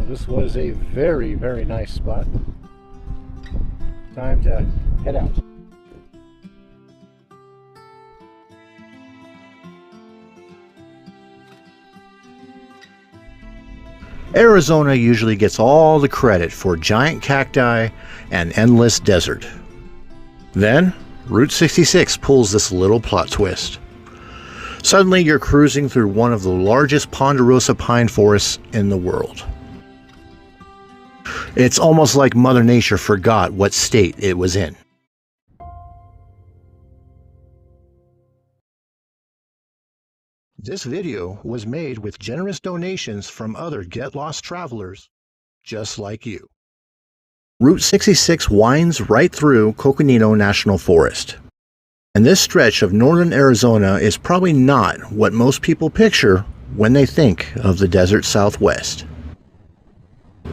this was a very, very nice spot. Time to head out. Arizona usually gets all the credit for giant cacti and endless desert. Then, Route 66 pulls this little plot twist. Suddenly you're cruising through one of the largest ponderosa pine forests in the world. It's almost like Mother Nature forgot what state it was in. This video was made with generous donations from other Get Lost travelers just like you. Route 66 winds right through Coconino National Forest. And this stretch of northern Arizona is probably not what most people picture when they think of the desert Southwest.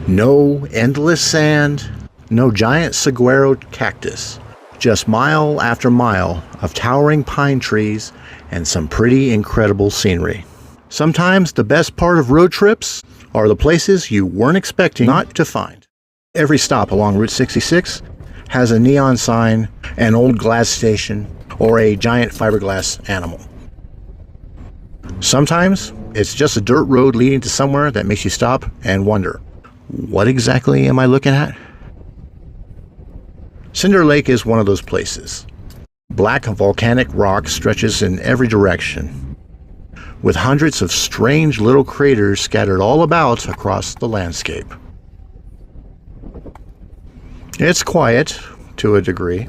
No endless sand, no giant saguaro cactus, just mile after mile of towering pine trees and some pretty incredible scenery. Sometimes the best part of road trips are the places you weren't expecting not to find. Every stop along Route 66 has a neon sign, an old glass station, or a giant fiberglass animal. Sometimes it's just a dirt road leading to somewhere that makes you stop and wonder, what exactly am I looking at? Cinder Lake is one of those places. Black volcanic rock stretches in every direction, with hundreds of strange little craters scattered all about across the landscape. It's quiet, to a degree.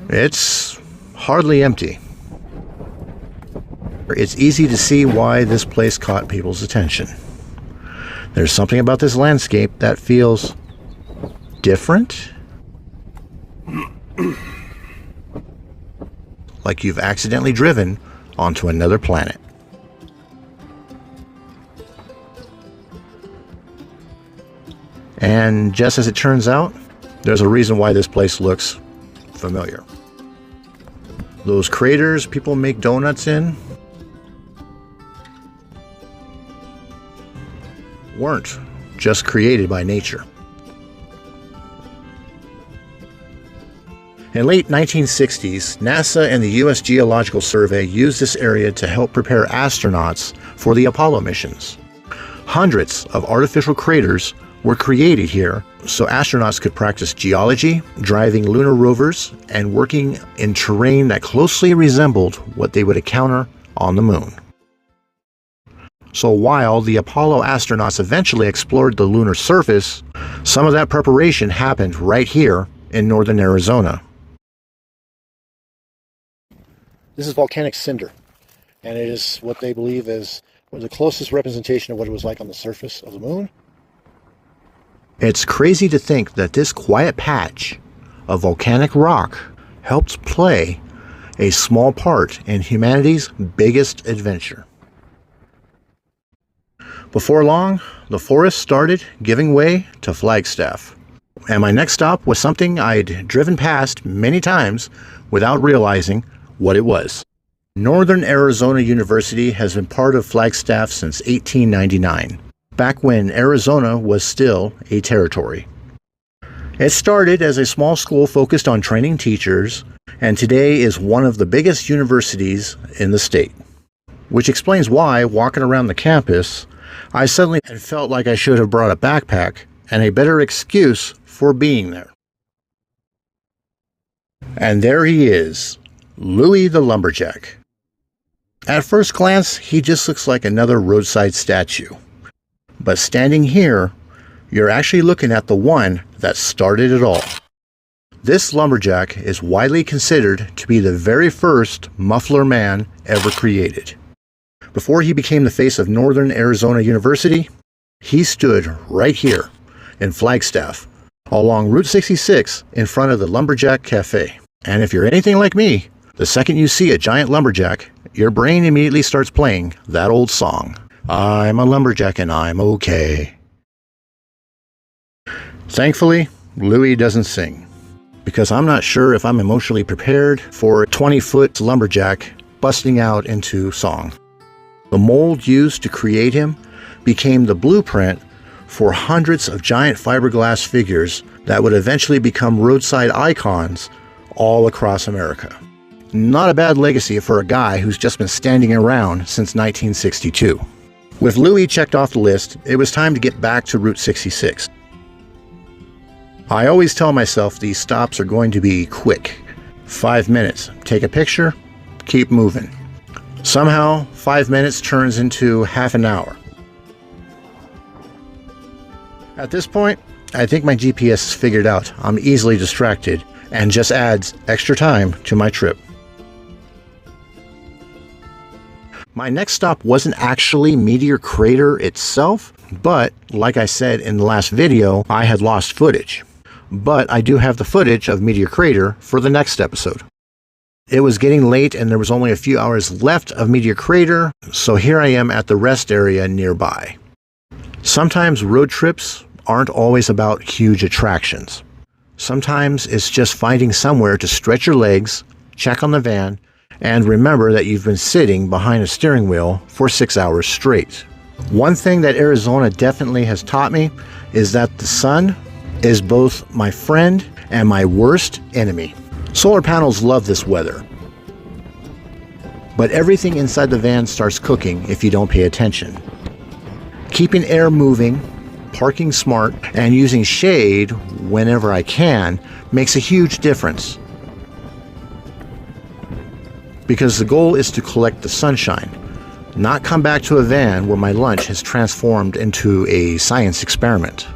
It's hardly empty. It's easy to see why this place caught people's attention. There's something about this landscape that feels different. Like you've accidentally driven onto another planet. And just as it turns out, there's a reason why this place looks familiar. Those craters people make donuts in weren't just created by nature. In late 1960s, NASA and the U.S. Geological Survey used this area to help prepare astronauts for the Apollo missions. Hundreds of artificial craters were created here so astronauts could practice geology, driving lunar rovers, and working in terrain that closely resembled what they would encounter on the moon. So while the Apollo astronauts eventually explored the lunar surface, some of that preparation happened right here in northern Arizona. This is volcanic cinder, and it is what they believe is the closest representation of what it was like on the surface of the moon. It's crazy to think that this quiet patch of volcanic rock helped play a small part in humanity's biggest adventure. Before long, the forest started giving way to Flagstaff, and my next stop was something I'd driven past many times without realizing what it was. Northern Arizona University has been part of Flagstaff since 1899. Back when Arizona was still a territory. It started as a small school focused on training teachers, and today is one of the biggest universities in the state. Which explains why, walking around the campus, I suddenly felt like I should have brought a backpack and a better excuse for being there. And there he is, Louie the Lumberjack. At first glance, he just looks like another roadside statue. But standing here, you're actually looking at the one that started it all. This lumberjack is widely considered to be the very first Muffler Man ever created. Before he became the face of Northern Arizona University, he stood right here in Flagstaff, along Route 66 in front of the Lumberjack Cafe. And if you're anything like me, the second you see a giant lumberjack, your brain immediately starts playing that old song. I'm a lumberjack and I'm okay. Thankfully, Louie doesn't sing, because I'm not sure if I'm emotionally prepared for a 20-foot lumberjack busting out into song. The mold used to create him became the blueprint for hundreds of giant fiberglass figures that would eventually become roadside icons all across America. Not a bad legacy for a guy who's just been standing around since 1962. With Louis checked off the list, it was time to get back to Route 66. I always tell myself these stops are going to be quick. 5 minutes, take a picture, keep moving. Somehow, 5 minutes turns into half an hour. At this point, I think my GPS has figured out I'm easily distracted and just adds extra time to my trip. My next stop wasn't actually Meteor Crater itself, but like I said in the last video, I had lost footage. But I do have the footage of Meteor Crater for the next episode. It was getting late and there was only a few hours left of Meteor Crater, so here I am at the rest area nearby. Sometimes road trips aren't always about huge attractions. Sometimes it's just finding somewhere to stretch your legs, check on the van, and remember that you've been sitting behind a steering wheel for 6 hours straight. One thing that Arizona definitely has taught me is that the sun is both my friend and my worst enemy. Solar panels love this weather, but everything inside the van starts cooking if you don't pay attention. Keeping air moving, parking smart, and using shade whenever I can makes a huge difference. Because the goal is to collect the sunshine, not come back to a van where my lunch has transformed into a science experiment.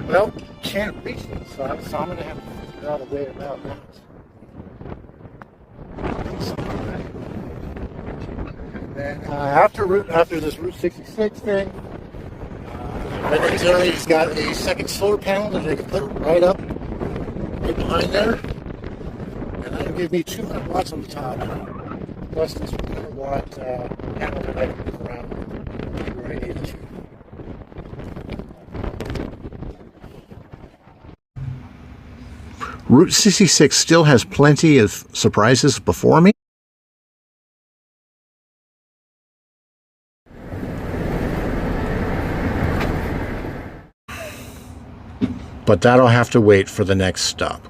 Well, can't reach it, so I'm going to have to figure out a way around that. And then after this Route 66 thing, he's got a second solar panel that they can put right up, right behind there, and that'll give me 200 watts on the top, plus this 100 watt panel that I can move around where I need it to. Route 66 still has plenty of surprises before me. But that'll have to wait for the next stop.